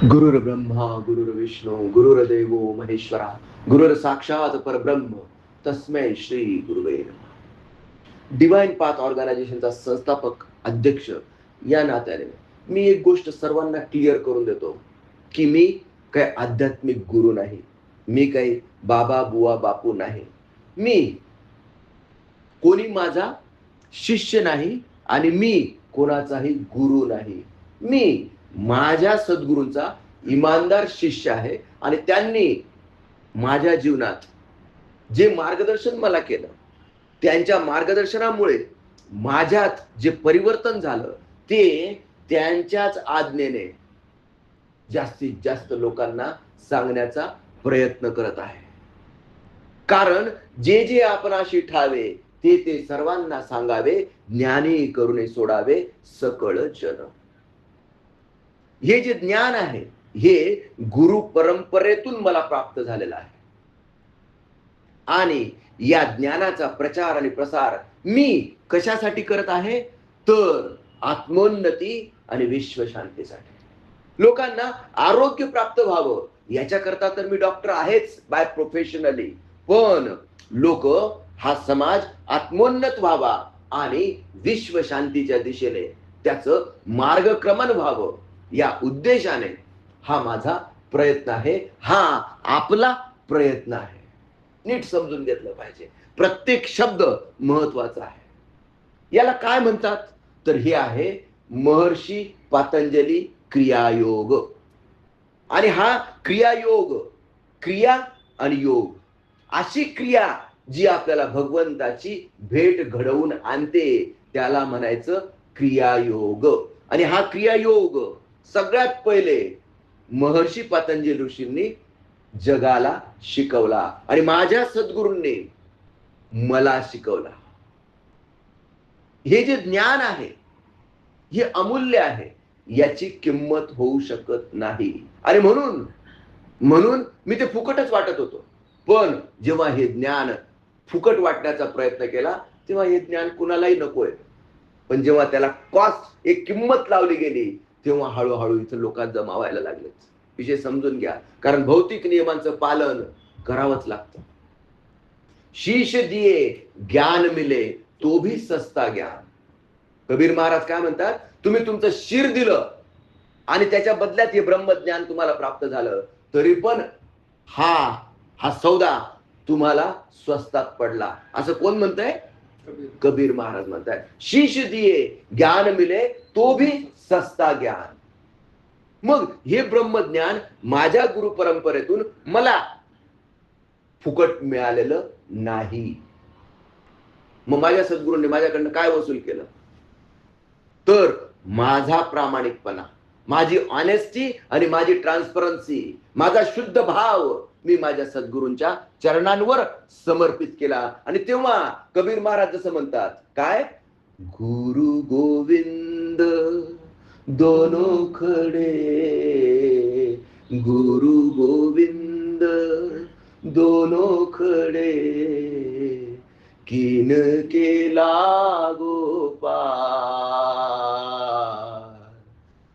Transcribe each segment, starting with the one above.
गुरुर्ब्रह्मा गुरुर्विष्णू गुरुर्देवो महेश्वरा गुरुर साक्षात परब्रह्म तस्मै श्री गुरुवे नमः. डिवाइन पाथ ऑर्गनायझेशनचा संस्थापक अध्यक्ष या नात्याने मी एक गोष्ट सर्वांना क्लिअर करून देतो की मी काही आध्यात्मिक गुरु नाही, मी काही बाबा बुवा बापू नाही, मी कोणी माझा शिष्य नाही आणि मी कोणाचाही गुरु नाही. मी माझ्या सद्गुरूंचा इमानदार शिष्य आहे आणि त्यांनी माझ्या जीवनात जे मार्गदर्शन मला केलं, त्यांच्या मार्गदर्शनामुळे माझ्यात जे परिवर्तन झालं ते त्यांच्याच आज्ञेने जास्तीत जास्त लोकांना सांगण्याचा प्रयत्न करत आहे. कारण जे जे आपणाशी ठावे ते ते सर्वांना सांगावे, ज्ञानी करुणे सोडावे सकळ जन. हे जे ज्ञान आहे हे गुरु परंपरेतून मला प्राप्त झालेलं आहे आणि या ज्ञानाचा प्रचार आणि प्रसार मी कशासाठी करत आहे तर आत्मोन्नती आणि विश्वशांतीसाठी. लोकांना आरोग्य प्राप्त व्हावं याच्याकरता तर मी डॉक्टर आहेच बाय प्रोफेशनली, पण लोक हा समाज आत्मोन्नत व्हावा आणि विश्वशांतीच्या दिशेने त्याचं मार्गक्रमण व्हावं या उद्देशाने हा माझा प्रयत्न आहे, हा आपला प्रयत्न आहे. नीट समजून घेतलं पाहिजे, प्रत्येक शब्द महत्वाचा आहे. याला काय म्हणतात तर हे आहे महर्षी पतंजली क्रियायोग. आणि हा क्रियायोग, क्रिया आणि योग अशी क्रिया जी आपल्याला भगवंताची भेट घडवून आणते त्याला म्हणायचं क्रियायोग. आणि हा क्रियायोग सगळ्यात पहिले महर्षी पतंजली ऋषींनी जगाला शिकवला आणि माझ्या सद्गुरूंनी मला शिकवला. हे जे ज्ञान आहे हे अमूल्य आहे, याची किंमत होऊ शकत नाही. आणि म्हणून मी ते फुकटच वाटत होतो. पण जेव्हा हे ज्ञान फुकट वाटण्याचा प्रयत्न केला तेव्हा हे ज्ञान कुणालाही नकोय. पण जेव्हा त्याला कॉस्ट एक किंमत लावली गेली तेव्हा हळूहळू इथं लोकांना जमावायला लागलेच. विषय समजून घ्या, कारण भौतिक नियमांचं पालन करावंच लागतं. शीश दिए ज्ञान मिले तो भी सस्ता ज्ञान. कबीर महाराज काय म्हणतात, तुम्ही तुमचं शिर दिलं आणि त्याच्या बदल्यात हे ब्रह्मज्ञान तुम्हाला प्राप्त झालं तरी पण हा सौदा तुम्हाला स्वस्तात पडला. असं कोण म्हणतंय? कबीर महाराज म्हणतात. शीश दिए ज्ञान मिले तो भी सस्ता ज्ञान. मग हे ब्रह्मज्ञान माझ्या गुरु परंपरेतून मला फुकट मिळालेलं नाही. मग माझ्या सद्गुरूंनी माझ्याकडनं काय वसूल केलं तर माझा प्रामाणिकपणा, माझी ऑनेस्टी आणि माझी ट्रान्सपरन्सी, माझा शुद्ध भाव मी माझ्या सद्गुरूंच्या चरणांवर समर्पित केला. आणि तेव्हा कबीर महाराज जसं म्हणतात काय, गुरु गोविंद दोनों खडे, गुरु गोविंद दोनों खडे, किन केला गोपाल,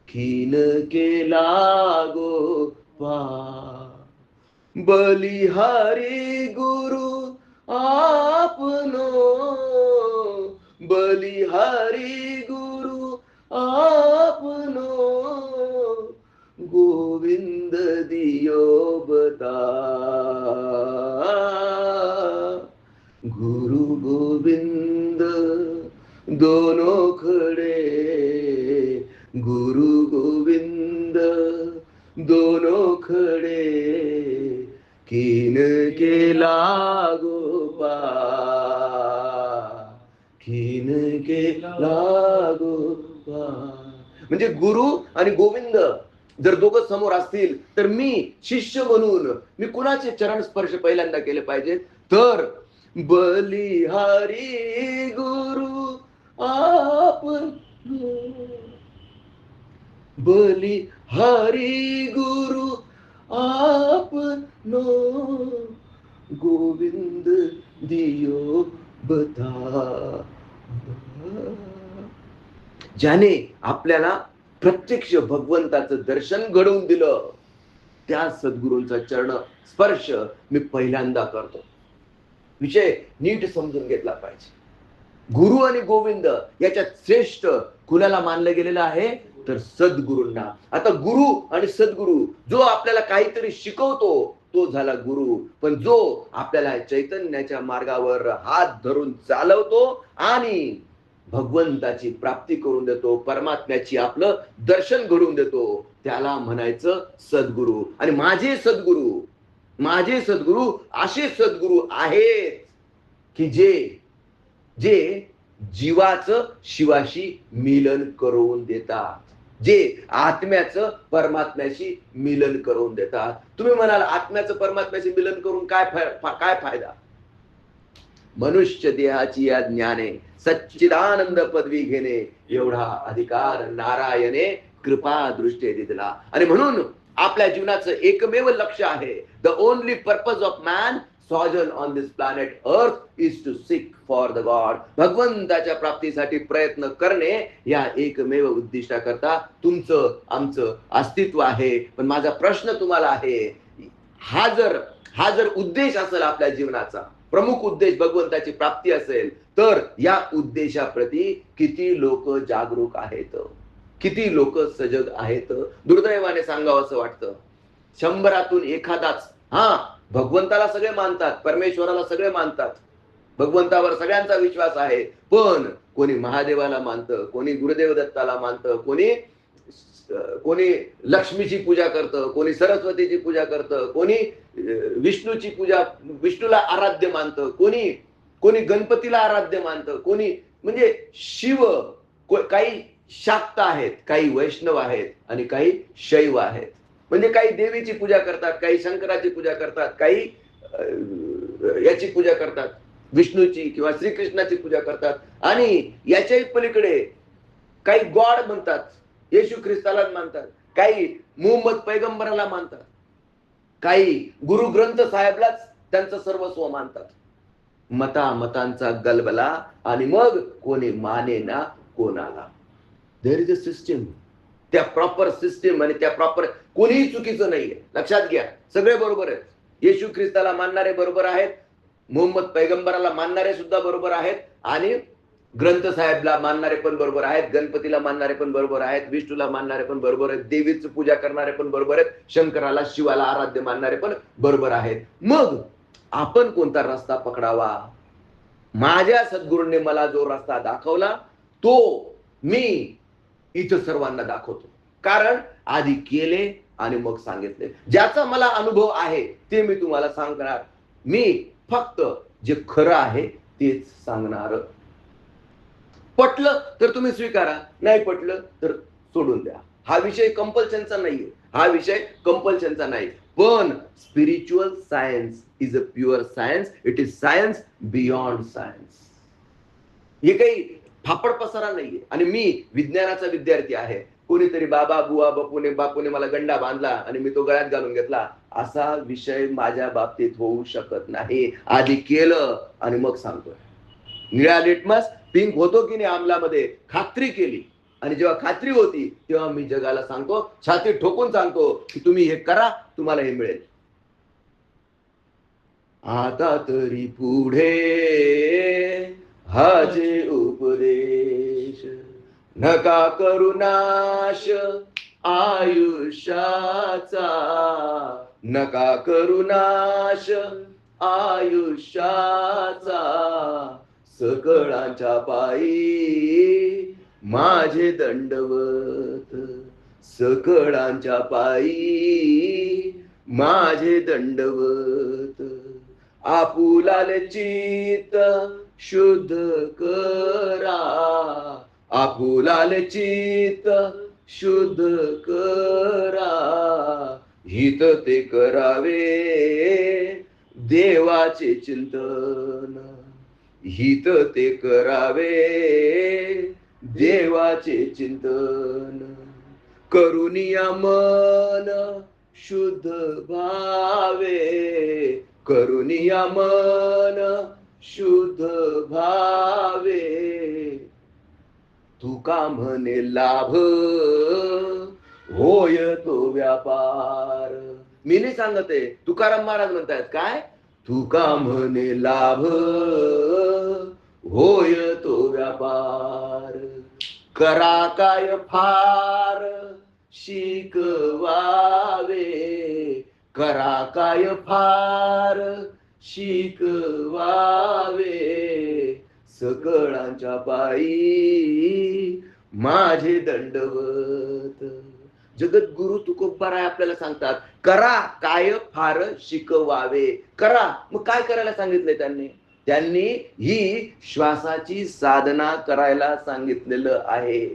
किन केला गोपाल. बलिहारी गुरु आपनो, बलिहारी गुरु आपनो, गोविंद दियो बता, गुरु गोविंद दोनों खड़े, गुरु गोविंद दोनों खड़े, किन केला गोपाल, किन केला गोपाल. म्हणजे गुरु आणि गोविंद जर दोघं समोर असतील तर मी शिष्य म्हणून मी कुणाचे चरण स्पर्श पहिल्यांदा केले पाहिजेत तर बलिहारी गुरु आपनो, बलिहारी गुरु आपनो, गोविंद दियो बता. ज्याने आपल्याला प्रत्यक्ष भगवंताचं दर्शन घडवून दिलं, त्या सद्गुरूंचा चरण स्पर्श मी पहिल्यांदा करतो. विषय नीट समजून घेतला पाहिजे. गुरु आणि गोविंद याच्यात श्रेष्ठ कुणाला मानलं गेलेलं आहे? तर सद्गुरूंना. आता गुरु आणि सद्गुरू, जो आपल्याला काहीतरी शिकवतो तो झाला गुरु, पण जो आपल्याला चैतन्याच्या मार्गावर हात धरून चालवतो आणि भगवंताची प्राप्ती करून देतो, परमात्म्याची आपलं दर्शन घडवून देतो, त्याला म्हणायचं सद्गुरू. आणि माझे सद्गुरू असे सद्गुरू आहेत की जे जीवाचं शिवाशी मिलन करून देतात, जे आत्म्याचं परमात्म्याशी मिलन करून देतात. तुम्ही म्हणाल आत्म्याचं परमात्म्याशी मिलन करून काय फायदा? मनुष्य देहाची या ज्ञाने सच्चिदानंद पदवी घेणे, एवढा अधिकार नारायणे कृपा दृष्टी दिला. आणि म्हणून आपल्या जीवनाचं एकमेव लक्ष आहे, the only purpose of man sojourn on this planet earth is to seek for the God. भगवंताच्या प्राप्तीसाठी प्रयत्न करणे या एकमेव उद्दिष्टाकरता तुमचं आमचं अस्तित्व आहे. पण माझा प्रश्न तुम्हाला आहे, हा जर उद्देश असेल आपल्या जीवनाचा, प्रमुख उद्देश भगवंताची प्राप्ती असेल, तर या उद्देशाप्रती किती लोक जागरूक आहेत, किती लोक सजग आहेत? दुर्दैवाने सांगावं असं वाटतं, 100तून एखादाच. भगवंताला सगळे मानतात, परमेश्वराला सगळे मानतात, भगवंतावर सगळ्यांचा विश्वास आहे, पण कोणी महादेवाला मानतं, कोणी गुरुदेव दत्ताला मानतं, कोणी लक्ष्मीची पूजा करतं, कोणी सरस्वतीची पूजा करतं, कोणी विष्णूला आराध्य मानतं, कोणी गणपतीला आराध्य मानतं, कोणी म्हणजे शिव. काही शाक्त आहेत, काही वैष्णव आहेत आणि काही शैव आहेत. म्हणजे काही देवीची पूजा करतात, काही शंकराची पूजा करतात, काही याची पूजा करतात, विष्णूची किंवा श्रीकृष्णाची पूजा करतात. आणि याच्याही पलीकडे काही गॉड म्हणतात, येशू ख्रिस्ताला मानतात, काही मुहम्मद पैगंबराला मानतात, काही गुरु ग्रंथ साहेबलाच त्यांचं सर्वस्व मानतात. मतांचा गलबला, आणि मग कोणी माने ना कोणाला. There is a system. त्या प्रॉपर सिस्टीम आणि त्या प्रॉपर, कोणीही चुकीचं नाहीये, लक्षात घ्या. सगळे बरोबर आहेत. येशू ख्रिस्ताला मानणारे बरोबर आहेत, मुहम्मद पैगंबराला मानणारे सुद्धा बरोबर आहेत, आणि ग्रंथ साहेबला मानणारे पण बरोबर आहेत, गणपतीला मानणारे पण बरोबर आहेत, विष्णूला मानणारे पण बरोबर आहेत, देवीची पूजा करणारे पण बरोबर आहेत, शंकराला शिवाला आराध्य मानणारे पण बरोबर आहेत. मग आपण कोणता रस्ता पकडावा? माझ्या सद्गुरूंनी मला जो रस्ता दाखवला तो मी इथं सर्वांना दाखवतो. कारण आधी केले आणि मग सांगितले. ज्याचा मला अनुभव आहे ते मी तुम्हाला सांगणार. मी फक्त जे खरं आहे तेच सांगणार. पटलं तर तुम्ही स्वीकारा, नाही पटलं तर सोडून द्या. हा विषय कंपल्शनचा नाहीये, हा विषय कंपल्शनचा नाही. पण spiritual science is a pure science. It is science beyond science. हे काही फापड पसारा नाहीये. आणि मी विज्ञानाचा विद्यार्थी आहे. कोणीतरी बाबा बुवा बापूने मला गंडा बांधला आणि मी तो गळ्यात घालून घेतला, असा विषय माझ्या बाबतीत होऊ शकत नाही. आधी केलं आणि मग सांगतोय. निळा लिटमस पिंक होतो की नाही आमलामध्ये, खात्री केली, आणि जेव्हा खात्री होती तेव्हा मी जगाला सांगतो, छाती ठोकून सांगतो की तुम्ही हे करा, तुम्हाला हे मिळेल. आता तरी पुढे हा जे उपदेश, नका करू नाश आयुष्याचा, नका करू नाश आयुष्याचा, सकळांच्या पायी माझे दंडवत, सकळांच्या पायी माझे दंडवत. आपुलाले चित्त शुद्ध करा, आपुलाले चित्त शुद्ध करा, हित ते करावे देवाचे चिंतन, हित ते करावे देवाचे चिंतन. करुनिया मन शुद्ध भावे, करुनिया मन शुद्ध भावे. तू का म्हणे लाभ होय तो व्यापार. मी नाही सांगत आहे, तुकाराम महाराज म्हणतायत काय, तू का म्हणे लाभ होय तो व्यापार. करा काय फार शिकवावे, करा काय फार शिकवावे, सकळांच्या पायी माझे दंडवत. जगद्गुरु तुकोबाराय आपल्याला सांगतात, करा काय फार शिकवावे. करा, मग काय करायला सांगितलंय त्यांनी? त्यांनी ही श्वासाची साधना करायला सांगितलेलं आहे.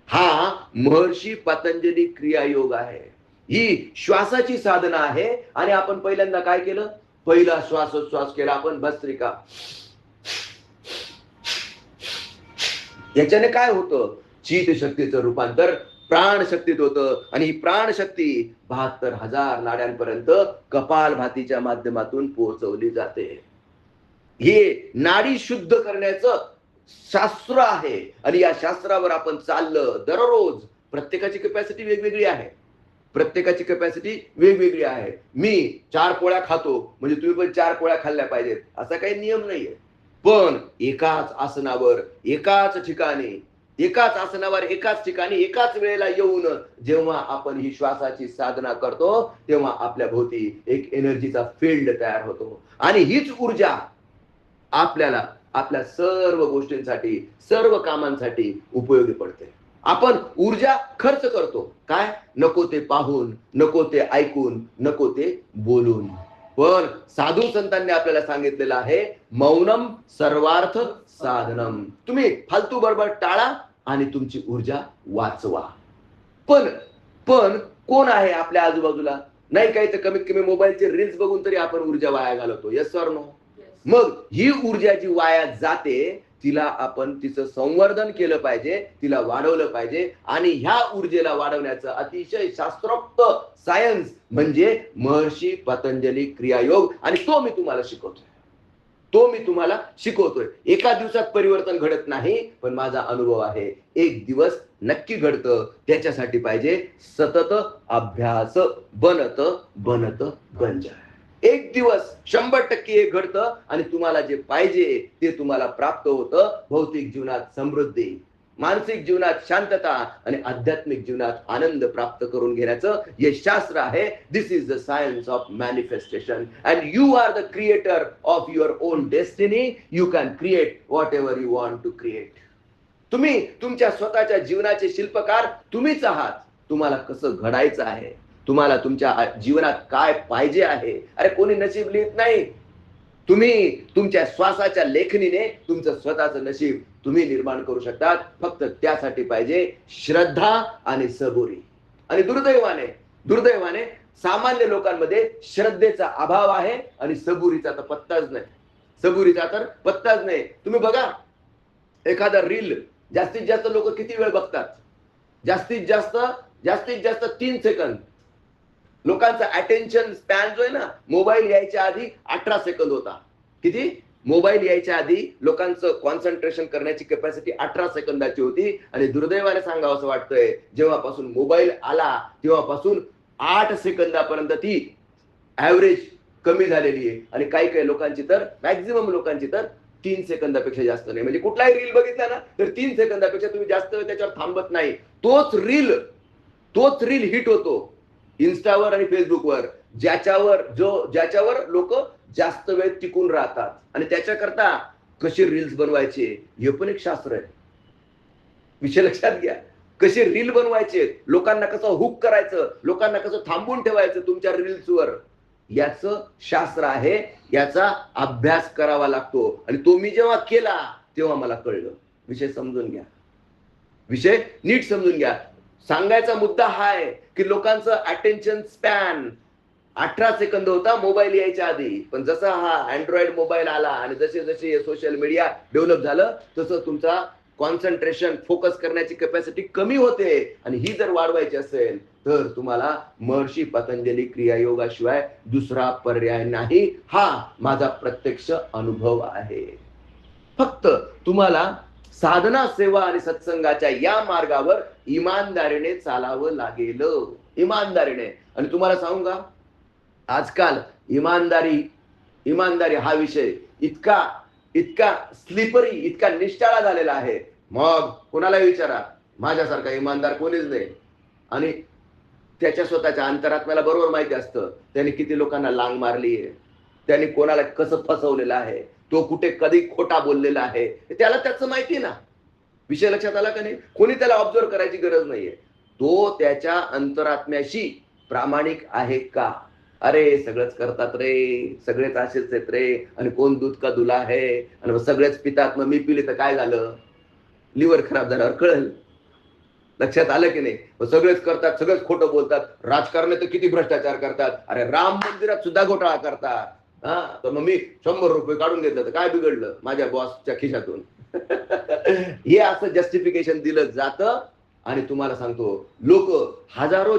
हा महर्षी पतंजली क्रियायोग आहे. ही श्वासाची साधना आहे. आणि आपण पहिल्यांदा काय केलं? पहिला श्वासोच्छ्वास केला आपण भस्त्रिका. याच्याने काय होतं? चित शक्तीचं रूपांतर प्राणशक्तीत होतं. आणि ही प्राणशक्ती 72,000 नाड्यांपर्यंत कपालभातीच्या माध्यमातून पोहोचवली जाते. हे नाडी शुद्ध करण्याचं शास्त्र आहे. आणि या शास्त्रावर आपण चाललं दररोज. प्रत्येकाची कॅपॅसिटी वेगवेगळी आहे. प्रत्येकाची कॅपॅसिटी वेगवेगळी आहे. मी 4 पोळ्या खातो म्हणजे तुम्ही पण 4 पोळ्या खाल्ल्या पाहिजेत असा काही नियम नाहीये. पण एकाच आसनावर एकाच ठिकाणी एकाच ठिकाणी एकाच वेळेला येऊन जेव्हा आपण ही श्वासाची साधना करतो तेव्हा आपल्या भोवती एक एनर्जीचा फील्ड तयार होतो. आणि हीच ऊर्जा आपल्याला आपल्या सर्व गोष्टींसाठी, सर्व कामांसाठी उपयोगी पडते. आपण ऊर्जा खर्च करतो काय? नको ते पाहून, नको ते ऐकून, नको ते बोलून. पण साधू संतांनी आपल्याला सांगितलेलं आहे, मौनम सर्वार्थ साधनम. तुम्ही फालतू बडबड टाळा आणि तुमची ऊर्जा वाचवा. पण पण कोण आहे आपल्या आजूबाजूला? नाही काही तर कमीत कमी मोबाईलचे रील्स बघून तरी आपण ऊर्जा वाया घालवतो. Yes or no? मग ही ऊर्जा जी वाया जाते तिला आपण तिचं संवर्धन केलं पाहिजे, तिला वाढवलं पाहिजे. आणि ह्या ऊर्जेला वाढवण्याचं अतिशय शास्त्रोक्त सायन्स म्हणजे महर्षी पतंजली क्रियायोग. आणि तो मी तुम्हाला शिकवतोय. एका दिवसात परिवर्तन घडत नाही, पण माझा अनुभव आहे एक दिवस नक्की घडतं. त्याच्यासाठी पाहिजे सतत अभ्यास. बनत बनत बन जाय. एक दिवस 100% हे घडतं आणि तुम्हाला जे पाहिजे ते तुम्हाला प्राप्त होतं. भौतिक जीवनात समृद्धी, मानसिक जीवनात शांतता आणि आध्यात्मिक जीवनात आनंद प्राप्त करून घेण्याचं हे शास्त्र आहे. This is the science of manifestation. And you are the creator of your own destiny. You can create whatever you want to create. तुम्ही तुमच्या स्वतःच्या जीवनाचे शिल्पकार तुम्हीच आहात. तुम्हाला कसं घडायचं आहे, तुम्हाला तुमच्या जीवनात काय पाहिजे आहे, अरे कोणी नशीब लिहित नाही. तुम्ही तुमच्या श्वासाच्या लेखणीने तुमचं स्वतःचं नशीब तुम्ही निर्माण करू शकतात. फक्त त्यासाठी पाहिजे श्रद्धा आणि सबुरी. आणि दुर्दैवाने सामान्य लोकांमध्ये श्रद्धेचा अभाव आहे आणि सबुरीचा तर पत्ताच नाही. तुम्ही बघा एखादा रील जास्तीत जास्त लोक किती वेळ बघतात? जास्तीत जास्त 3 सेकंद. लोकांचा अटेन्शन स्पॅन जो आहे ना, मोबाईल यायच्या आधी 18 सेकंद होता. किती? मोबाईल यायच्या आधी लोकांचं कॉन्सन्ट्रेशन करण्याची कॅपॅसिटी 18 सेकंदाची होती. आणि दुर्दैवाने सांगावं असं वाटतंय, जेव्हापासून मोबाईल आला तेव्हापासून 8 सेकंदापर्यंत ती ऍव्हरेज कमी झालेली आहे. आणि काही लोकांची तर, मॅक्झिमम लोकांची तर 3 सेकंदापेक्षा जास्त नाही. म्हणजे कुठलाही रील बघितला ना तर 3 सेकंदापेक्षा तुम्ही जास्त वेळ त्याच्यावर थांबत नाही. तोच रील हिट होतो इन्स्टावर आणि फेसबुकवर, ज्याच्यावर लोक जास्त वेळ टिकून राहतात. आणि त्याच्याकरता कसे रील्स बनवायचे हे पण एक शास्त्र आहे. विषय लक्षात घ्या. कसे रील बनवायचे, लोकांना कसं हुक करायचं, लोकांना कसं थांबून ठेवायचं तुमच्या रील्सवर, याचं शास्त्र आहे. याचा अभ्यास करावा लागतो. आणि तो मी जेव्हा केला तेव्हा मला कळलं. विषय नीट समजून घ्या. सांगायचा मुद्दा हा आहे की लोकांचं अटेन्शन स्पॅन 18 सेकंद होता मोबाईल यायच्या आधी. पण जसा हा अँड्रॉइड मोबाईल आला आणि जसे सोशल मीडिया डेव्हलप झालं तसं तुमचा कॉन्सन्ट्रेशन, फोकस करण्याची कॅपॅसिटी कमी होते. आणि ही जर वाढवायची असेल तर तुम्हाला महर्षी पतंजली क्रियायोगाशिवाय दुसरा पर्याय नाही. हा माझा प्रत्यक्ष अनुभव आहे. फक्त तुम्हाला साधना, सेवा आणि सत्संगाच्या या मार्गावर इमानदारीने चालावं लागेल, इमानदारीने. आणि तुम्हाला सांगू का, आजकाल इमानदारी इमानदारी हा विषय इतका इतका स्लिपरी, इतका निष्ठाळा झालेला आहे. मग कोणाला विचारा, माझ्यासारखा इमानदार कोणीच नाही. आणि त्याच्या स्वतःच्या अंतरात्म्याला बरोबर माहिती असतं त्याने किती लोकांना लांग मारली आहे, त्याने कोणाला कसं फसवलेलं आहे, तो कुठे कधी खोटा बोललेला आहे, त्याला त्याचं माहिती ना. विषय लक्षात आला का नाही? कोणी त्याला ऑब्झर्व करायची गरज नाहीये. तो त्याच्या अंतरात्म्याशी प्रामाणिक आहे का? अरे सगळंच करतात रे, सगळेच असेच आहेत रे, आणि कोण दूध का दुला आहे, आणि सगळेच पितात, मग मी पिले तर काय झालं? लिव्हर खराब झाल्यावर कळेल. लक्षात आलं की नाही? सगळेच करतात, सगळेच खोटं बोलतात, राजकारणी तर किती भ्रष्टाचार करतात, अरे राम मंदिरात सुद्धा घोटाळा करतात. हा, तर मग मी 100 रुपये काढून घेतलं तर काय बिघडलं माझ्या बॉसच्या खिशातून? हे असं जस्टिफिकेशन दिलं जातं. आणि तुम्हाला सांगतो, लोक हजारो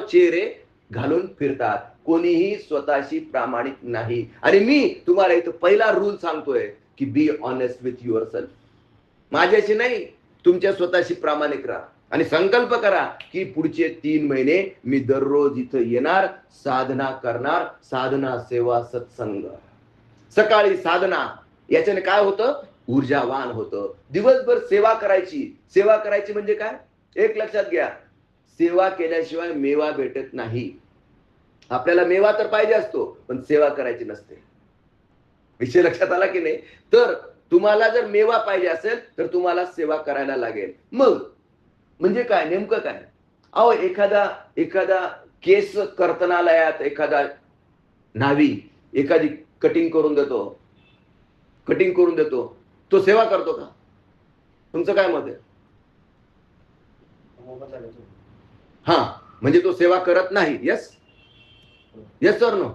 चेहरे घालून फिरतात, कोणीही स्वतःशी प्रामाणिक नाही. आणि मी तुम्हाला इथं पहिला रूल सांगतोय की बी ऑनेस्ट विथ युअर सेल्फ. माझ्याशी नाही, तुमच्या स्वतःशी प्रामाणिक राहा. आणि संकल्प करा की पुढचे 3 महिने मी दररोज इथं येणार, साधना करणार, साधना, सेवा, सत्संग. सकाळी साधना, याच्याने काय होतं? ऊर्जावान होतं. दिवसभर सेवा करायची म्हणजे काय? एक लक्षात घ्या, सेवा केल्याशिवाय मेवा भेटत नाही. आपल्याला मेवा तर पाहिजे असतो, पण सेवा करायची नसते. विषय लक्षात आला की नाही? तर तुम्हाला जर मेवा पाहिजे असेल तर तुम्हाला सेवा करायला लागेल. मग म्हणजे काय, नेमकं काय? अहो, एखादा केस कर्तनालयात एखादा न्हावी एखादी कटिंग करून देतो, तो सेवा करतो का? तुमचं काय मत आहे? हा, म्हणजे तो सेवा करत नाही. यस और नो?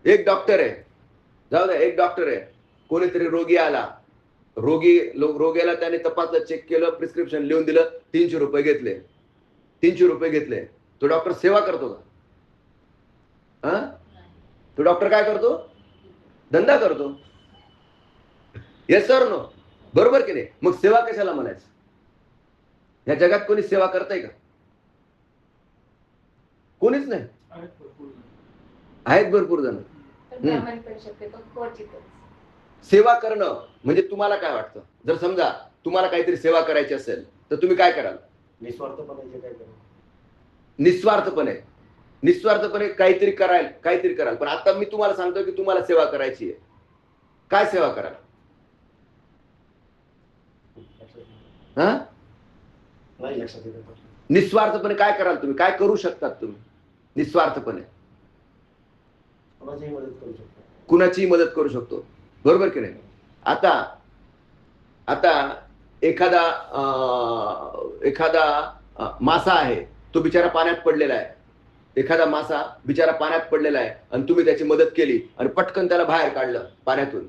एक डॉक्टर आहे, जाऊ द्या, एक डॉक्टर आहे, कोणीतरी रोगी आला, रोग्याला त्याने तपासलं, चेक केलं, प्रिस्क्रिप्शन लिहून दिलं, 300 रुपये घेतले. तो डॉक्टर सेवा करतो का? तो डॉक्टर काय करतो? धंदा करतो. Yes sir no? बरोबर की नाही? मग सेवा कशाला म्हणायचं? या जगात कोणी सेवा करताय का? कोणीच नाही. आहेत भरपूर जण. सेवा करणं म्हणजे तुम्हाला काय वाटतं? जर समजा तुम्हाला काहीतरी सेवा करायची असेल तर तुम्ही काय कराल? निस्वार्थपणे काहीतरी कराल. पण आता मी तुम्हाला सांगतो की तुम्हाला सेवा करायची आहे. काय सेवा कराल? निस्वार्थपणे काय कराल तुम्ही? काय करू शकतात तुम्ही निस्वार्थपणे? कुणाचीही मदत करू शकतो. बरोबर की नाही? आता एखादा मासा आहे, तो बिचारा पाण्यात पडलेला आहे. एखादा मासा बिचारा पाण्यात पडलेला आहे आणि तुम्ही त्याची मदत केली आणि पटकन त्याला बाहेर काढलं पाण्यातून,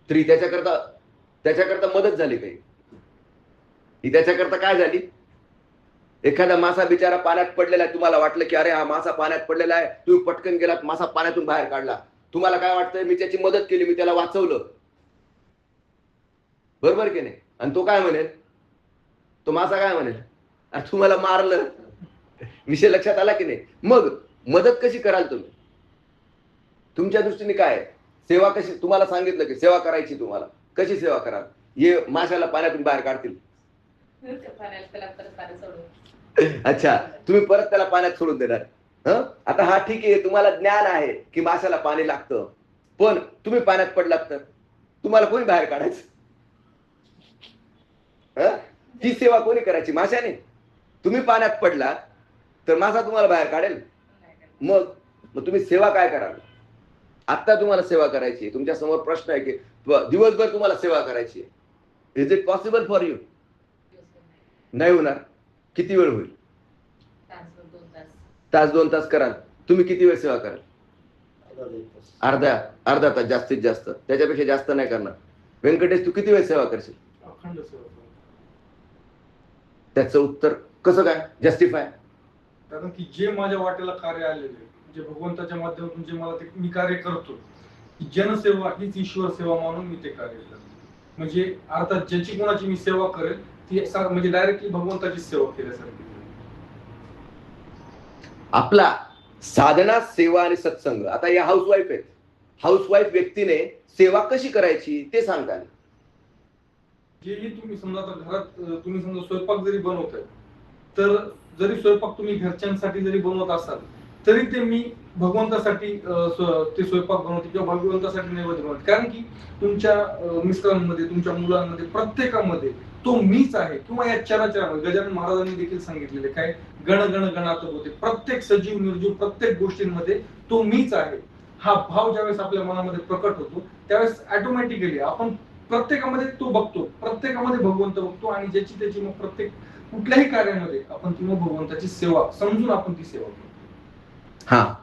तरी त्याच्याकरता मदत झाली काही? ही त्याच्याकरता काय झाली? एखादा मासा बिचारा पाण्यात पडलेला आहे, तुम्हाला वाटलं की अरे हा मासा पाण्यात पडलेला आहे, तुम्ही पटकन गेलात, मासा पाण्यातून बाहेर काढला. तुम्हाला काय वाटतंय? मी त्याची मदत केली, मी त्याला वाचवलं. बरोबर की नाही? आणि तो काय म्हणेल? तो मासा काय म्हणेल? तुम्हाला मारलं. विषय लक्षात आला की नाही? मग मदत कशी कराल तुम्ही? तुमच्या दृष्टीने काय सेवा? कशी? तुम्हाला सांगितलं की सेवा करायची, तुम्हाला कशी सेवा कराल? हे माशाला पाण्यातून बाहेर काढतील. अच्छा, तुम्ही परत त्याला पाण्यात सोडून देणार. आता हा ठीक आहे, तुम्हाला ज्ञान आहे की माशाला पाणी लागतं, पण तुम्ही पाण्यात पडलात तर तुम्हाला कोणी बाहेर काढायचं? ती सेवा कोणी करायची? माशाने. तुम्ही पाण्यात पडला तर मासा तुम्हाला बाहेर काढेल? मग तुम्ही सेवा काय कराल? आता तुम्हाला सेवा करायची, तुमच्या समोर प्रश्न आहे की दिवसभर तुम्हाला सेवा करायची. Is it possible for you? नाही होणार. किती वेळ होईल? तास 2 तास कराल. तुम्ही किती वेळ सेवा कराल? अर्धा तास जास्तीत जास्त, त्याच्यापेक्षा जास्त नाही करणार. व्यंकटेश, तू किती वेळ सेवा करशील? त्याचं उत्तर कसं काय जस्टिफाय? कारण की जे माझ्या वाटेला कार्य आलेले, जे भगवंताच्या माध्यमातून जे मला मी कार्य करतो, जनसेवा हीच ईश्वर सेवा मानून मी ते कार्य करतो. म्हणजे अर्थात ज्याची कोणाची मी सेवा करेल ती म्हणजे डायरेक्टली भगवंताची सेवा केल्यासारखी. आपला साधना, सेवा आणि सत्संग. आता या हाऊसवाईफ आहेत, हाऊसवाईफ व्यक्तीने सेवा कशी करायची ते सांगता. जेही तुम्ही समजा आता घरात तुम्ही समजा स्वयंपाक जरी बनवताय, तर जरी स्वयंपाक तुम्ही घरच्यांसाठी जरी बनवत असाल तरी ते मी भगवंतासाठी ते स्वयंपाक बनवते किंवा भगवंतासाठी नैवेद्य बनवते. कारण की तुमच्या मिस्टरांमध्ये, तुमच्या मुलांमध्ये, प्रत्येकामध्ये तो मीच आहे. किंवा या चराचरामध्ये गजानन महाराजांनी देखील सांगितलेले काय, गण गण गणात होते. प्रत्येक सजीव निर्जीव प्रत्येक गोष्टींमध्ये तो मीच आहे हा भाव ज्यावेळेस आपल्या मनामध्ये प्रकट होतो त्यावेळेस ऑटोमॅटिकली आपण प्रत्येकामध्ये तो बघतो, प्रत्येकामध्ये भगवंत बघतो आणि ज्याची त्याची मग प्रत्येक कुठल्याही कार्यामध्ये आपण ती मग भगवंताची सेवा समजून आपण ती सेवा करतो. हा,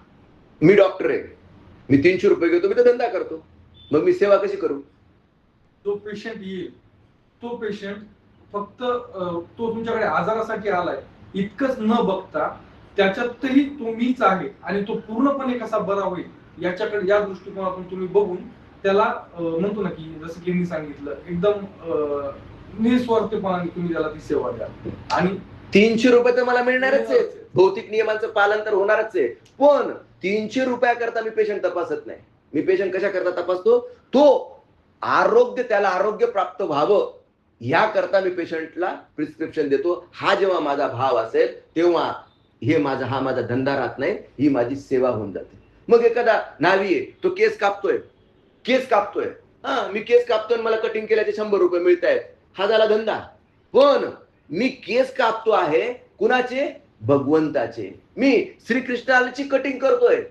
मी डॉक्टर आहे, मी 300 रुपये घेतो, मी तर धंदा करतो, मग मी सेवा कशी करू? तो पेशंट येईल, तो पेशंट फक्त तो तुमच्याकडे आजारासाठी आलाय इतकंच न बघता त्याच्यातही तो मीच आहे आणि तो पूर्णपणे कसा बरा होईल याच्याकडे, या दृष्टिकोनातून तुम्ही बघून त्याला म्हणतो ना की जसं की मी सांगितलं एकदम निस्वार्थपणाने तुम्ही त्याला ती सेवा द्या. आणि 300 रुपये तर मला मिळणारच आहे, भौतिक नियमांचं पालन तर होणारच आहे, पण 300 रुपयाकरता मी पेशंट तपासत नाही. मी पेशंट कशा करता तपासतो, तो आरोग्य, त्याला आरोग्य प्राप्त व्हावं याकरता मी पेशंटला प्रिस्क्रिप्शन देतो. हा जेव्हा माझा भाव असेल तेव्हा हा माझा धंदा राहत नाही, ही माझी सेवा होऊन जाते. मग एखादा न्हावी आहे, तो केस कापतोय, मी केस कापतोय, मला कटिंग केल्याचे 100 रुपये मिळत आहेत, हा झाला धंदा. पण मी केस कापतो आहे कुणाचे? भगवंताचे. मी श्रीकृष्णाची कटिंग करतोय,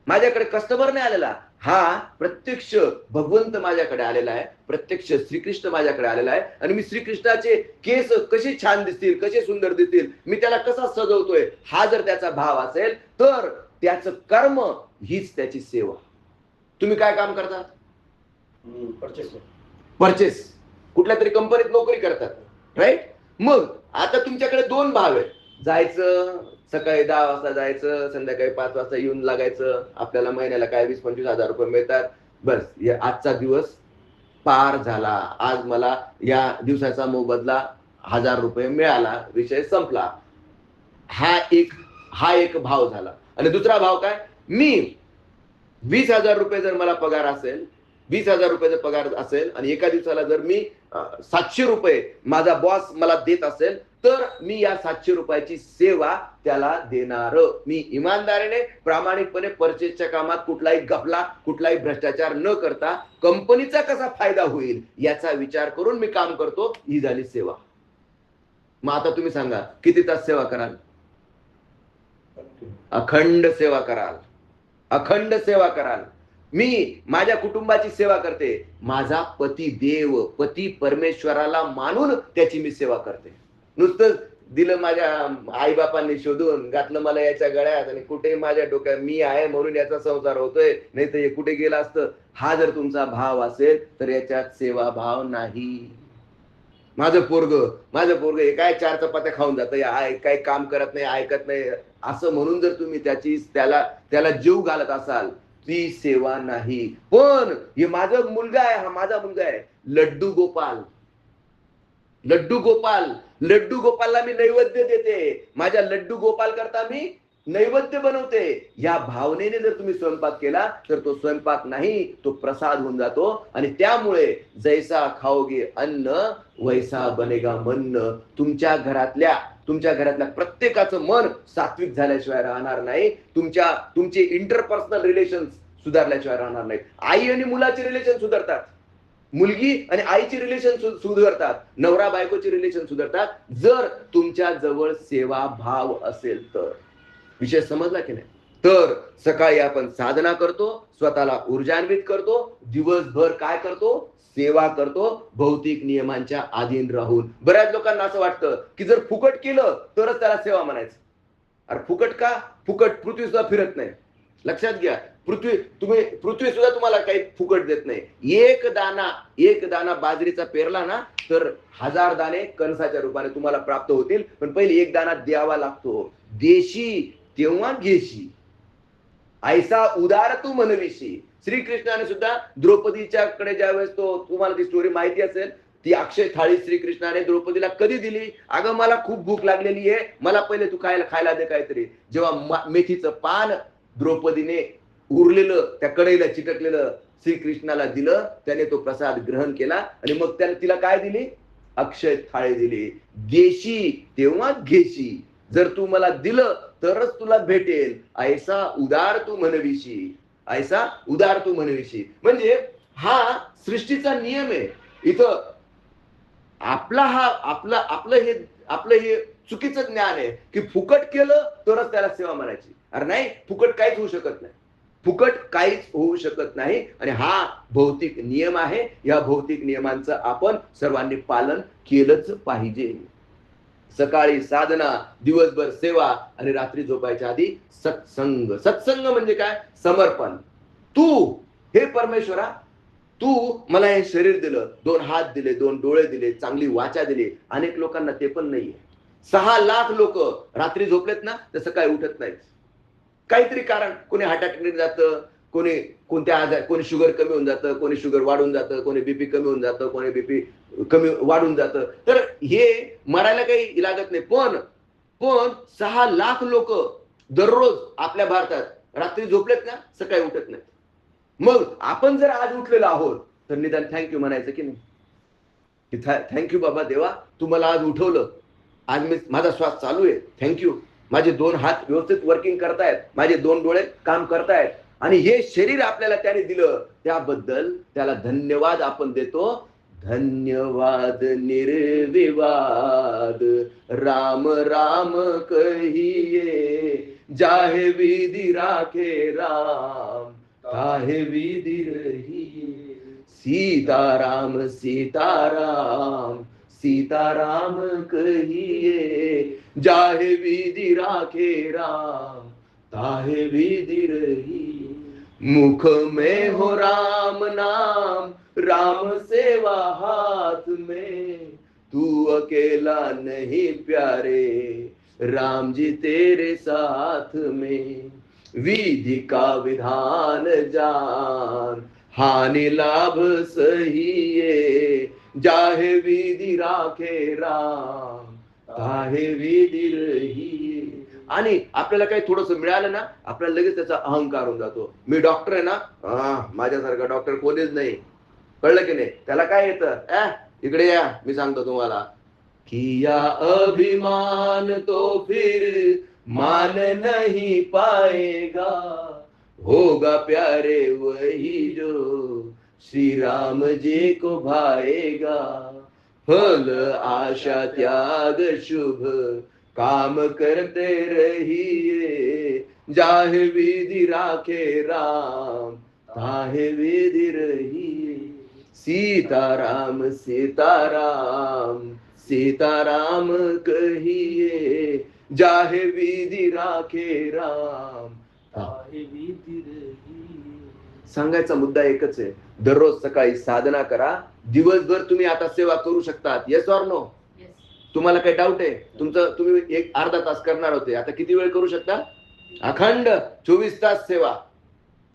माझ्याकडे कस्टमर नाही आलेला, हा प्रत्यक्ष भगवंत माझ्याकडे आलेला आहे, प्रत्यक्ष श्रीकृष्ण माझ्याकडे आलेला आहे. आणि मी श्रीकृष्णाचे केस कसे छान दिसतील, कसे सुंदर दिसतील, मी त्याला कसा सजवतोय, हा जर त्याचा भाव असेल तर त्याचं कर्म हीच त्याची सेवा. तुम्ही काय काम करतात? परचेस, कुठल्या तरी कंपनीत नोकरी करतात, राईट? मग आता तुमच्याकडे 2 भाव आहेत, जायचं सकाळी 10 वाजता जायचं, संध्याकाळी 5 वाजता येऊन लागायचं. आपल्याला महिन्याला काय 20-25 हजार रुपये मिळतात. बस, आजचा दिवस पार झाला, आज मला या दिवसाचा मोबदला 1000 रुपये मिळाला, विषय संपला. हा एक भाव झाला. आणि दुसरा भाव काय? मी 20,000 रुपये जर मला पगार असेल, 20,000 रुपये जर पगार असेल आणि एका दिवसाला जर मी 700 रुपये माझा बॉस मला देत असेल, तर मी या 700 रुपयाची सेवा त्याला देणार. मी इमानदारीने, प्रामाणिकपणे परचेसच्या कामात कुठलाही गफला, कुठलाही भ्रष्टाचार न करता कंपनीचा कसा फायदा होईल याचा विचार करून मी काम करतो. ही झाली सेवा. मग आता तुम्ही सांगा, किती तास सेवा कराल? अखंड सेवा कराल, अखंड सेवा कराल. मी माझ्या कुटुंबाची सेवा करते, माझा पती देव, पती परमेश्वराला मानून त्याची मी सेवा करते. नुसतं दिलं माझ्या आईबापांनी शोधून घातलं मला याच्या गळ्यात आणि कुठे माझ्या डोक्यात मी आहे म्हणून याचा संसार होतोय, नाही तर हे कुठे गेला असतं. हा जर तुमचा भाव असेल तर याच्यात सेवा भाव नाही. माझं पोरग हे काय 4 चपात्या खाऊन जातं, काही काम करत नाही, ऐकत नाही, असं म्हणून जर तुम्ही त्याला जीव घालत असाल, ती सेवा नाही. पण हे माझा मुलगा आहे, हा माझा मुलगा आहे, लड्डू गोपालला मी नैवेद्य देते, माझ्या लड्डू गोपाल करता मी नैवेद्य बनवते. या भावनेने जर तुम्ही स्वयंपाक केला तर तो स्वयंपाक नाही, तो प्रसाद होऊन जातो. आणि त्यामुळे जैसा खाओगे अन्न वैसा बनेगा मन. तुमच्या घरातल्या प्रत्येकाचं मन सात्विक झाल्याशिवाय राहणार नाही. तुमचे इंटरपर्सनल रिलेशन सुधारल्याशिवाय राहणार नाहीत. आई आणि मुलाचे रिलेशन सुधारतात, मुलगी आणि आईची रिलेशन सुधारतात, नवरा बायकोची रिलेशन सुधारतात, जर तुमच्या जवळ सेवा भाव असेल तर. विषय समजला की नाही? तर सकाळी आपण साधना करतो, स्वतःला ऊर्जान्वित करतो, दिवसभर काय करतो? सेवा करतो, भौतिक नियमांच्या अधीन राहून. बऱ्याच लोकांना असं वाटतं की जर फुकट केलं तरच त्याला सेवा म्हणायचं. अरे फुकट का? फुकट पृथ्वी सुद्धा फिरत नाही, लक्षात घ्या. पृथ्वी सुद्धा तुम्हाला काही फुकट देत नाही. एक दाना बाजरीचा पेरला ना तर 1000 दाणे कणसाच्या रूपाने तुम्हाला प्राप्त होतील. पण पहिले एक दाना द्यावा लागतो. देशी तेव्हा घेशी. ऐसा उदार तू म्हणविशी. श्रीकृष्णाने सुद्धा द्रौपदीच्याकडे ज्यावेळेस तो, तुम्हाला ती स्टोरी माहिती असेल, ती अक्षय थाळी श्रीकृष्णाने द्रौपदीला कधी दिली? अगं मला खूप भूक लागलेली आहे, मला पहिले तू खायला दे काहीतरी. जेव्हा मेथीचं पान द्रौपदीने उरलेलं त्या कढईला चिटकलेलं श्रीकृष्णाला दिलं, त्याने तो प्रसाद ग्रहण केला आणि मग त्याने तिला काय दिली? अक्षय थाळी दिली. देशी तेव्हा घेशी, जर तू मला दिलं तरच तुला भेटेल. ऐसा उदार तू म्हणविशी, ऐसा उदार तू म्हणविशी. म्हणजे हा सृष्टीचा नियम आहे. इथं आपलं हे चुकीचं ज्ञान आहे की फुकट केलं तरच त्याला सेवा म्हणायची. अरे नाही, फुकट काहीच होऊ शकत नाही, फुकट काहीच होऊ शकत नाही. आणि हा भौतिक नियम आहे. या भौतिक नियमांचं आपण सर्वांनी पालन केलंच पाहिजे. सकाळी साधना, दिवसभर सेवा आणि रात्री झोपायच्या आधी सत्संग. सत्संग म्हणजे काय? समर्पण. तू हे परमेश्वरा, तू मला हे शरीर दिलं, 2 हात दिले, 2 डोळे दिले, चांगली वाचा दिली. अनेक लोकांना ते पण नाहीये. 6 लाख लोक रात्री झोपलेत ना तर सकाळी उठत नाहीत. काहीतरी कारण, कोणी हार्ट अटॅकने जातं, कोणी कोणत्या आजार, कोणी शुगर कमी होऊन जातं, कोणी शुगर वाढून जातं, कोणी बीपी कमी होऊन जातं, कोणी बीपी कमी वाढून जातं. तर हे मरायला काही लागत नाही. पण 6 लाख लोक दररोज आपल्या भारतात रात्री झोपलेत ना सकाळी उठत नाहीत. मग आपण जर आज उठलेलो आहोत तर निदान थँक्यू म्हणायचं की नाही? की थँक्यू बाबा देवा, तू मला आज उठवलं, आज माझा श्वास चालू आहे, थँक्यू. माझे 2 हात व्यवस्थित वर्किंग करतायत, माझे 2 डोळे काम करतायत, आणि हे शरीर आपल्याला त्याने दिलं, त्याबद्दल त्याला धन्यवाद आपण देतो. धन्यवाद निर्विवाद, राम राम कहिए, जाहे विधि राखे राम, काहे विधि रहिए. सीताराम सीताराम सीताराम कहिए, जाहे विधि राखे राम, ताहे विधि रहिए. मुख में हो राम नाम, राम सेवा हाथ में, तू अकेला नहीं प्यारे, राम जी तेरे साथ में. विधि का विधान जान, हानि लाभ सहिए, जाहे विधि राखे राम, ताहे विधि रहिए. आणि आपल्याला काही थोडस मिळालं ना, आपल्याला लगेच त्याचा अहंकार होऊन जातो. मी डॉक्टर आहे ना, माझ्यासारखा डॉक्टर कोणीच नाही. कळलं की नाही? त्याला काय येतं? इकडे या, मी सांगतो तुम्हाला. किया अभिमान तो फिर मान नहीं पाएगा, होगा प्यारे वही जो श्री राम जी को भाएगा. फल आशा त्याग शुभ काम करते रहिए, जाहे विधि राखे राम, ताहे विधि रहिए. सीताराम सीताराम सीताराम कहिए, जाहे विधि राखे राम, ताहे विधि रहिए. सांगायचा मुद्दा एकच आहे. दररोज सकाळी साधना करा. दिवसभर तुम्ही आता सेवा करू शकतात. Yes or no? तुम्हाला काही डाऊट आहे? तुम्ही 1 अर्धा तास करणार होते, आता किती वेळ करू शकता? अखंड 24 तास सेवा.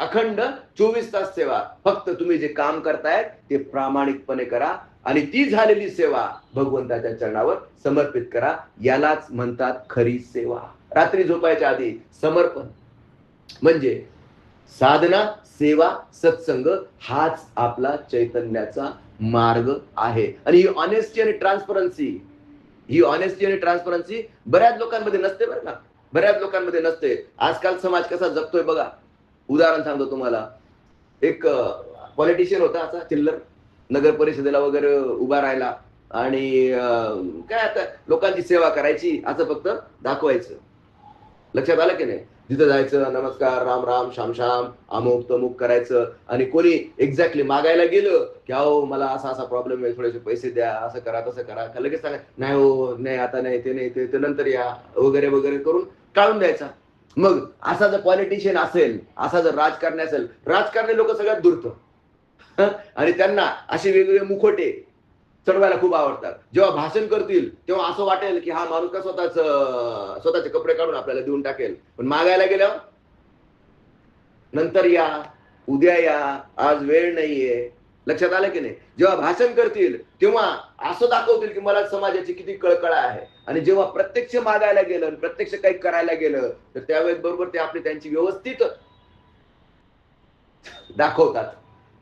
अखंड 24 तास सेवा. फक्त तुम्ही जे काम करतायत ते प्रामाणिकपणे करा आणि ती झालेली सेवा भगवंताच्या चरणावर समर्पित करा. यालाच म्हणतात खरी सेवा. रात्री झोपायच्या आधी समर्पण म्हणजे साधना, सेवा, सत्संग हाच आपला चैतन्याचा मार्ग आहे. आणि ही ऑनेस्टी आणि ट्रान्सपरन्सी बऱ्याच लोकांमध्ये नसते बरं का. बऱ्याच लोकांमध्ये नसते. आजकाल समाज कसा जगतोय बघा. उदाहरण सांगतो तुम्हाला. एक पॉलिटिशियन होता असा चिल्लर, नगर परिषदेला वगैरे उभा राहिला आणि काय आता लोकांची सेवा करायची असं फक्त दाखवायचं. लक्षात आलं की नाही? तिथं जायचं, नमस्कार, राम राम, श्याम श्याम, अमुक तमुक करायचं. आणि कोणी एक्झॅक्टली मागायला गेलं की अहो मला असा प्रॉब्लेम आहे, थोडेसे पैसे द्या, असं करा तसं करा, लगेच सांगा नाही हो, नाही आता नाही, ते नाही, ते नंतर या वगैरे वगैरे करून टाळून द्यायचा. मग असा जर पॉलिटिशियन असेल, असा जर राजकारणी असेल, राजकारणी लोक सगळ्यात दूरत आणि त्यांना असे वेगवेगळे मुखोटे चढवायला खूप आवडतात. जेव्हा भाषण करतील तेव्हा असं वाटेल की हा माणूस का स्वतःचे कपडे काढून आपल्याला देऊन टाकेल. पण मागायला गेल्यावर नंतर या, उद्या या, आज वेळ नाहीये. लक्षात आलं की नाही? जेव्हा भाषण करतील तेव्हा असं दाखवतील की मला समाजाची किती कळकळा आहे, आणि जेव्हा प्रत्यक्ष मागायला गेलं, प्रत्यक्ष काही करायला गेलं, तर त्यावेळेस बरोबर ते आपली त्यांची व्यवस्थित दाखवतात.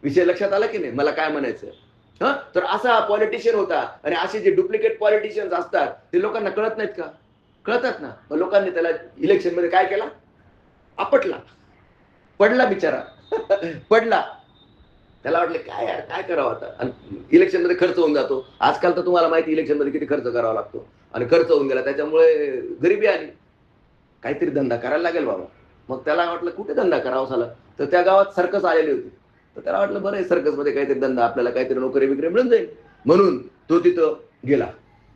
विषय लक्षात आला की नाही मला काय म्हणायचं? तर असा पॉलिटिशियन होता. आणि असे जे डुप्लिकेट पॉलिटिशियन्स असतात ते लोकांना कळत नाहीत का? कळतात ना. मग लोकांनी त्याला इलेक्शन मध्ये काय केला? आपटला, पडला बिचारा. पडला. त्याला वाटलं काय यार, काय करावं आता. आणि इलेक्शन मध्ये खर्च होऊन जातो. आजकाल तर तुम्हाला माहिती इलेक्शन मध्ये किती खर्च करावा लागतो. आणि खर्च होऊन गेला, त्याच्यामुळे गरिबी आली. काहीतरी धंदा करायला लागेल बाबा. मग त्याला वाटलं कुठे धंदा करावा झाला, तर त्या गावात सर्कस आलेली होती. तर त्याला वाटलं बरं, सर्कस मध्ये काहीतरी धंदा, आपल्याला काहीतरी नोकरी बिकरी मिळून जाईल. म्हणून तो तिथं गेला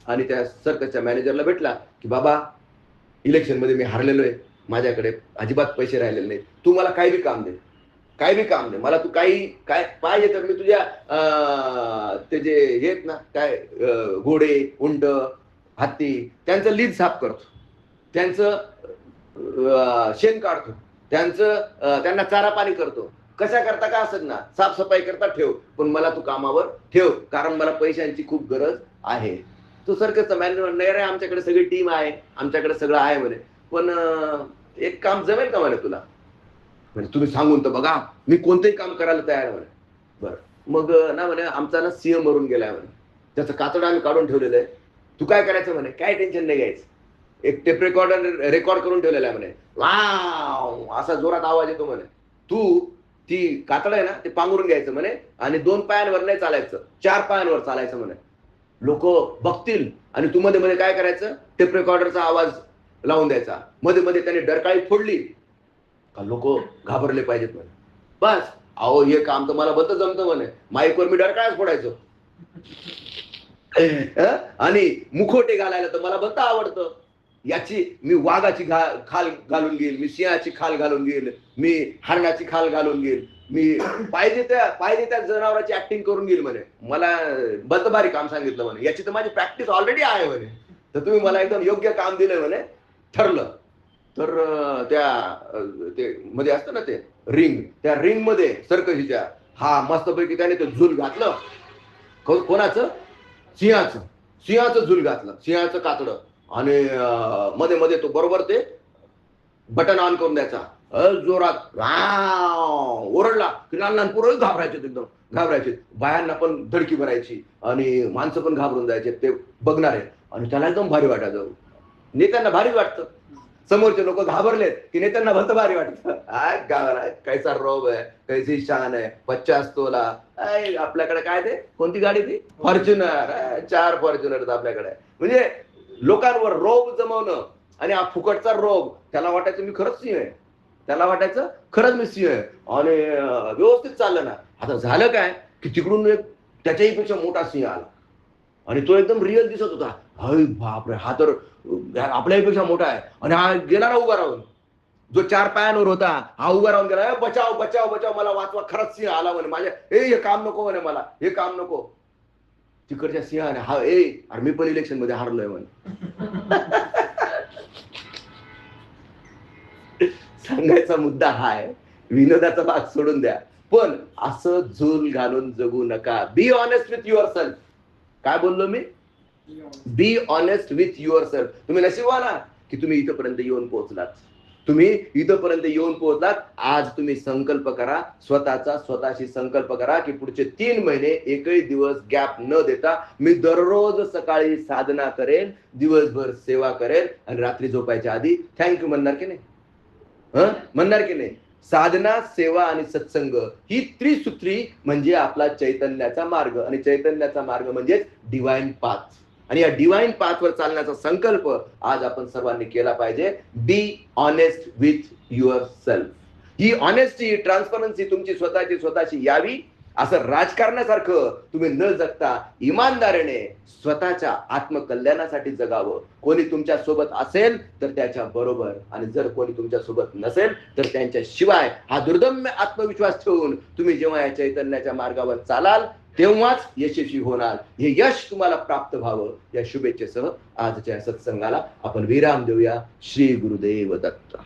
आणि त्या सर्कसच्या मॅनेजरला भेटला की बाबा, इलेक्शन मध्ये मी हारलेलो आहे, माझ्याकडे अजिबात पैसे राहिलेले नाहीत, तू मला काही बी काम दे, काय बी काम दे मला, तू काही काय पाहिजे तर मी तुझ्या ते जे हे आहेत ना काय घोडे, उंट, हत्ती, त्यांचं लीज साफ करतो, त्यांचं शेण काढतो, त्यांना चारा पाणी करतो, कशा करता का असत ना, साफसफाई करता ठेव, पण मला तू कामावर ठेव, कारण मला पैशांची खूप गरज आहे. तो सर्कसचा मॅनेजर नाही रे, आमच्याकडे सगळी टीम आहे, आमच्याकडे सगळं आहे म्हणे, पण एक काम जमेल का म्हणे तुला? म्हणजे तुम्ही सांगून तर बघा, मी कोणतंही काम करायला तयार म्हणे. बरं, मग ना म्हणे आमचा ना सिंह मरून गेलाय म्हणे, त्याचं कातड आम्ही काढून ठेवलेलं आहे, तू काय करायचं म्हणे, काय टेन्शन नाही घ्यायचं, एक टेप रेकॉर्ड करून ठेवलेला आहे म्हणे, वाव असा जोरात आवाज येतो म्हणे, तू ती कातड आहे ना ते पांघरून घ्यायचं म्हणे, आणि 2 पायांवर नाही चालायचं, 4 पायांवर चालायचं म्हणे. लोक बघतील आणि तू मध्ये मध्ये काय करायचं, टेप रेकॉर्डरचा आवाज लावून द्यायचा, मध्ये मध्ये त्याने डरकाळी फोडली का लोक घाबरले पाहिजेत म्हणे. बस, अहो हे काम तर मला बत जमतं म्हणे, माईकवर मी डरकाळच फोडायचो. आणि मुखोटे घालायला तर मला बत आवडतं. याची मी वाघाची खाल घालून घेईल, मी सिंहाची खाल घालून घेईल, मी हरणाची खाल घालून घेईल, मी पाहिजे त्या जनावरांची ऍक्टिंग करून घेईल म्हणे. मला बतभारी काम सांगितलं म्हणे, याची तर माझी प्रॅक्टिस ऑलरेडी आहे म्हणे, तर तुम्ही मला एकदम योग्य काम दिलं म्हणे. ठरलं. तर ते मध्ये असतं ना ते रिंग, त्या रिंग मध्ये सर्कशीच्या हा मस्तपैकी त्याने ते झूल घातलं. कोणाचं? सिंहाचं झूल घातलं, सिंहाचं कातडं, आणि मध्ये मध्ये तो बरोबर ते बटन ऑन करून द्यायचा, जोरात ओरडला की लहान लहान पोरं घाबरायचे, एकदम घाबरायचे, बायांना पण धडकी भरायची आणि माणसं पण घाबरून जायचे ते बघणारे, आणि त्याला एकदम भारी वाटायचं. नेत्यांना भारी वाटतं, समोरचे लोक घाबरलेत की नेत्यांना भलत भारी वाटतं. कैसा रोब आहे, कैसी शान आहे, 50 तोला, आपल्याकडे काय ते कोणती गाडी ती फॉर्च्युनर, 4 फॉर्च्युनर आपल्याकडे. म्हणजे लोकांवर रोब जमवणं, आणि हा फुकटचा रोब, त्याला वाटायचं मी खरंच सिंह आहे, त्याला वाटायचं खरंच मी सिंह आहे, आणि व्यवस्थित चाललं ना. आता झालं काय की तिकडून एक त्याच्याही पेक्षा मोठा सिंह आला, आणि तो एकदम रिअल दिसत होता. अरे बापरे, हा तर आपल्यापेक्षा मोठा आहे. आणि हा गेला ना उभा राहून, जो 4 पायांवर होता हा उभा राहून गेला, बचाव बचाव बचाव, मला वाचवा, खरंच सिंह आला म्हणे माझ्या, हे काम नको म्हणे मला, हे काम नको. तिकडच्या सिंहाने हा अरे मी पण इलेक्शन मध्ये हारलोय म्हणे. सांगायचा मुद्दा हा आहे, विनोदाचा भाग सोडून द्या, पण असं झूल घालून जगू नका. Be honest with yourself. काय बोललो मी? Be honest with yourself. तुम्ही नशिबवान आहात की तुम्ही इथपर्यंत येऊन पोहोचलात. तुम्ही इथपर्यंत येऊन पोहोचलात. आज तुम्ही संकल्प करा, स्वतःशी संकल्प करा की पुढचे 3 महिने एकही दिवस गॅप न देता मी दररोज सकाळी साधना करेन, दिवसभर सेवा करेन, आणि रात्री झोपायच्या आधी थँक्यू म्हणणार की नाही? म्हणणार की नाही? साधना, सेवा आणि सत्संग ही त्रिसूत्री म्हणजे आपला चैतन्याचा मार्ग, आणि चैतन्याचा मार्ग म्हणजे डिवाइन पाथ. आणि या डिवाइन पाथवर चालण्याचा संकल्प आज आपण सर्वांनी केला पाहिजे. बी honest with your self. He honesty, transparency तुमची स्वतःची यावी, असं राजकारणासारखं तुम्ही न जगता इमानदारीने स्वतःच्या आत्मकल्याणासाठी जगावं. कोणी तुमच्या सोबत असेल तर त्याच्या बरोबर, आणि जर कोणी तुमच्या सोबत नसेल तर त्यांच्या शिवाय, हा दुर्दम्य आत्मविश्वास ठेवून तुम्ही जेव्हा या चैतन्याच्या मार्गावर चालाल तेव्हाच यशस्वी होणार. हे यश तुम्हाला प्राप्त व्हावं या शुभेच्छेसह आजच्या सत्संगाला आपण विराम देऊया. श्री गुरुदेव दत्त.